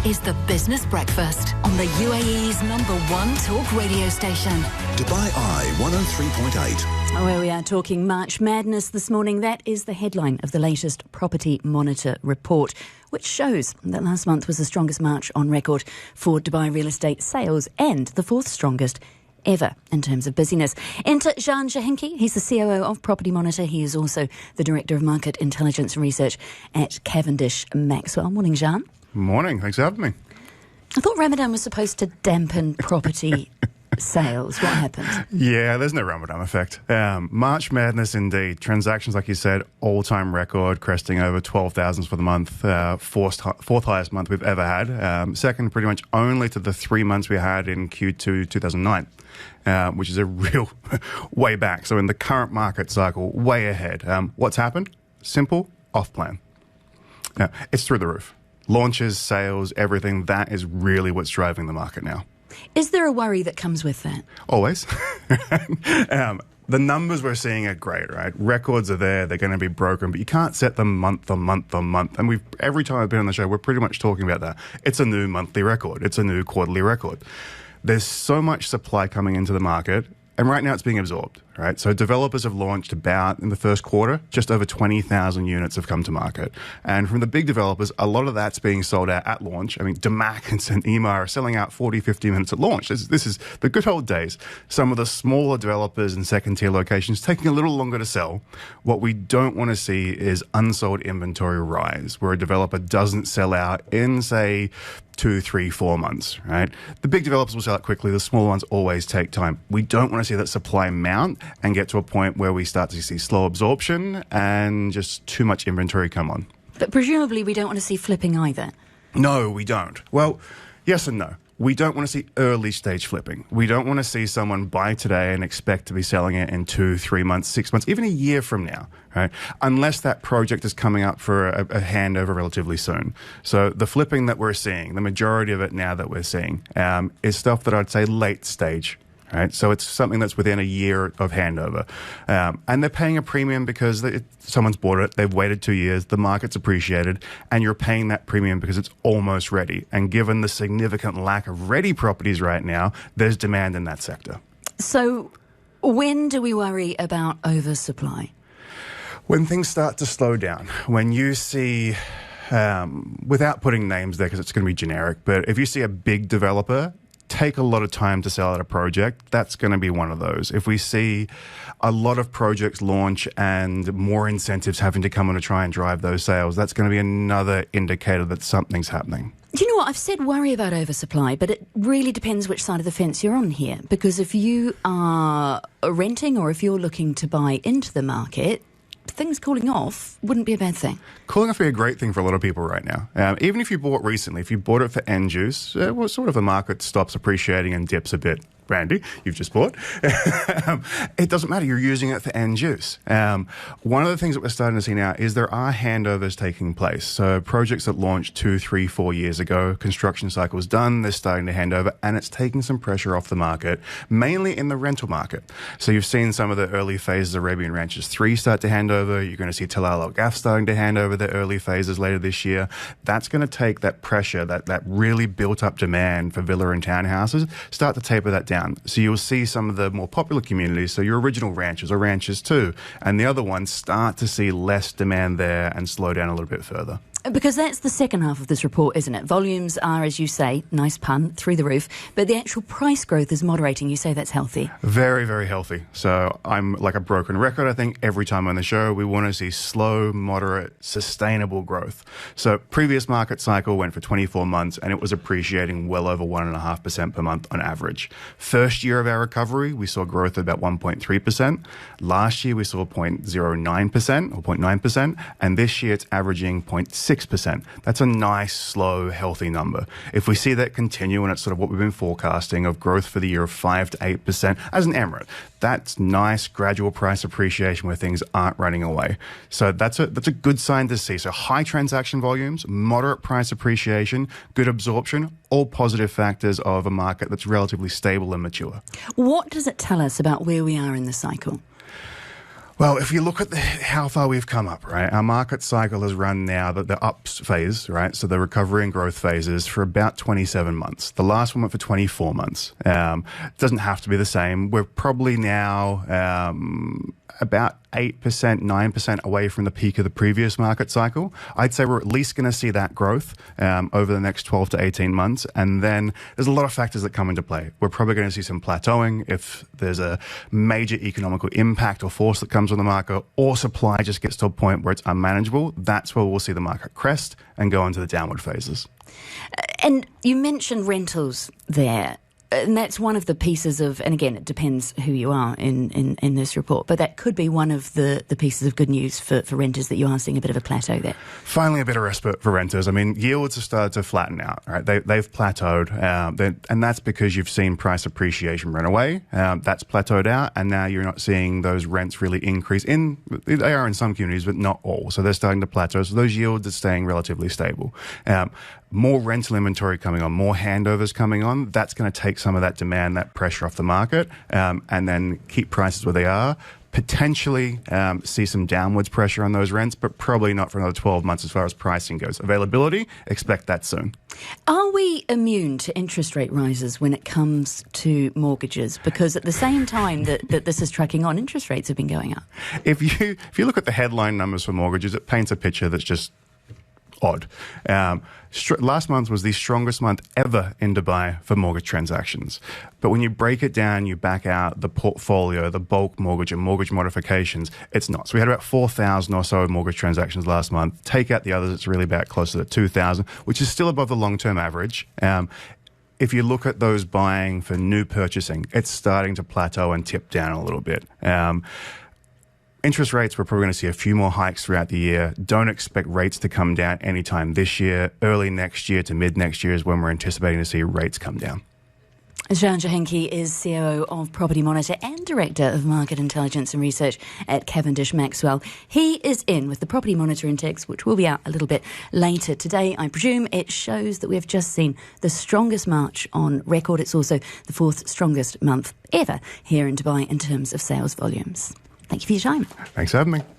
is the Business Breakfast on the UAE's #1 talk radio station. Dubai Eye 103.8. Where we are talking March Madness this morning. That is the headline of the latest Property Monitor report, which shows that last month was the strongest March on record for Dubai real estate sales and the fourth strongest ever in terms of busyness. Enter Jean Jahinki. He's the COO of Property Monitor. He is also the Director of Market Intelligence and Research at Cavendish Maxwell. Morning, Jean. Morning. Thanks for having me. I thought Ramadan was supposed to dampen property sales. What happened? Yeah, there's no Ramadan effect. March Madness indeed. Transactions, like you said, all-time record, cresting over 12,000 for the month. Fourth highest month we've ever had. Second pretty much only to the 3 months we had in Q2 2009. Which is a real way back. So in the current market cycle, way ahead. What's happened? Simple, off-plan. It's through the roof. Launches, sales, everything, that is really what's driving the market now. Is there a worry that comes with that? Always. The numbers we're seeing are great, right? Records are there, they're going to be broken, but you can't set them month on month on month. And every time I've been on the show, we're pretty much talking about that. It's a new monthly record. It's a new quarterly record. There's so much supply coming into the market, and right now it's being absorbed, right? So developers have launched about, in the first quarter, just over 20,000 units have come to market. And from the big developers, a lot of that's being sold out at launch. I mean, Damac and St. Emar are selling out 40, 50 minutes at launch. This is the good old days. Some of the smaller developers in second-tier locations taking a little longer to sell. What we don't want to see is unsold inventory rise, where a developer doesn't sell out in, say, 2, 3, 4 months, right? The big developers will sell it quickly. The smaller ones always take time. We don't want to see that supply mount and get to a point where we start to see slow absorption and just too much inventory come on. But presumably we don't want to see flipping either. No, we don't. Well, yes and no. We don't want to see early stage flipping. We don't want to see someone buy today and expect to be selling it in 2, 3 months, 6 months, even a year from now, right? Unless that project is coming up for a handover relatively soon. So the flipping that we're seeing, the majority of it now that we're seeing, is stuff that I'd say late stage. Right? So it's something that's within a year of handover. And they're paying a premium because someone's bought it, they've waited 2 years, the market's appreciated, and you're paying that premium because it's almost ready. And given the significant lack of ready properties right now, there's demand in that sector. So when do we worry about oversupply? When things start to slow down, when you see, without putting names there because it's going to be generic, but if you see a big developer take a lot of time to sell out a project, that's going to be one of those. If we see a lot of projects launch and more incentives having to come in to try and drive those sales, that's going to be another indicator that something's happening. Do you know what? I've said worry about oversupply, but it really depends which side of the fence you're on here. Because if you are renting or if you're looking to buy into the market, things cooling off wouldn't be a bad thing. Cooling off would be a great thing for a lot of people right now. Even if you bought recently, if you bought it for end use, well, sort of the market stops appreciating and dips a bit. Brandy, you've just bought. It doesn't matter. You're using it for end use. One of the things that we're starting to see now is there are handovers taking place. So projects that launched 2, 3, 4 years ago, construction cycle is done, they're starting to hand over, and it's taking some pressure off the market, mainly in the rental market. So you've seen some of the early phases of Arabian Ranches 3 start to hand over. You're going to see Talal Al Ghaf starting to hand over their early phases later this year. That's going to take that pressure, that really built up demand for villa and townhouses, start to taper that down. So you'll see some of the more popular communities, so your original ranches or ranches too, and the other ones start to see less demand there and slow down a little bit further. Because that's the second half of this report, isn't it? Volumes are, as you say, nice pun, through the roof, but the actual price growth is moderating. You say that's healthy. Very, very healthy. So I'm like a broken record. I think every time on the show, we want to see slow, moderate, sustainable growth. So previous market cycle went for 24 months and it was appreciating well over 1.5% per month on average. First year of our recovery, we saw growth of about 1.3%. Last year, we saw 0.09% or 0.9%. And this year, it's averaging 0.6%. That's a nice, slow, healthy number. If we see that continue, and it's sort of what we've been forecasting of growth for the year of 5 to 8% as an emirate, that's nice, gradual price appreciation where things aren't running away. So that's a good sign to see. So high transaction volumes, moderate price appreciation, good absorption, all positive factors of a market that's relatively stable and mature. What does it tell us about where we are in the cycle? Well, if you look at how far we've come up, right, our market cycle has run now, the ups phase, right, so the recovery and growth phases for about 27 months. The last one went for 24 months. It doesn't have to be the same. We're probably now about 8%, 9% away from the peak of the previous market cycle. I'd say we're at least going to see that growth over the next 12 to 18 months. And then there's a lot of factors that come into play. We're probably going to see some plateauing if there's a major economical impact or force that comes on the market, or supply just gets to a point where it's unmanageable. That's where we'll see the market crest and go into the downward phases. And you mentioned rentals there. And that's one of the pieces of, and again, it depends who you are in this report, but that could be one of the pieces of good news for renters, that you are seeing a bit of a plateau there. Finally, a bit of respite for renters. I mean, yields have started to flatten out, right? They've plateaued, and that's because you've seen price appreciation run away. That's plateaued out, and now you're not seeing those rents really increase. They are in some communities, but not all. So they're starting to plateau. So those yields are staying relatively stable. More rental inventory coming on, more handovers coming on. That's going to take some of that demand, that pressure off the market, and then keep prices where they are. Potentially see some downwards pressure on those rents, but probably not for another 12 months as far as pricing goes. Availability, expect that soon. Are we immune to interest rate rises when it comes to mortgages? Because at the same time that this is tracking on, interest rates have been going up. If you look at the headline numbers for mortgages, it paints a picture that's just odd. Last month was the strongest month ever in Dubai for mortgage transactions. But when you break it down, you back out the portfolio, the bulk mortgage and mortgage modifications, it's not. So we had about 4,000 or so mortgage transactions last month. Take out the others, it's really about closer to 2,000, which is still above the long-term average. If you look at those buying for new purchasing, it's starting to plateau and tip down a little bit. Interest rates, we're probably going to see a few more hikes throughout the year. Don't expect rates to come down anytime this year. Early next year to mid next year is when we're anticipating to see rates come down. Jean Jahenki is COO of Property Monitor and Director of Market Intelligence and Research at Cavendish Maxwell. He is in with the Property Monitor Index, which will be out a little bit later today. I presume it shows that we have just seen the strongest March on record. It's also the fourth strongest month ever here in Dubai in terms of sales volumes. Thank you for your time. Thanks for having me.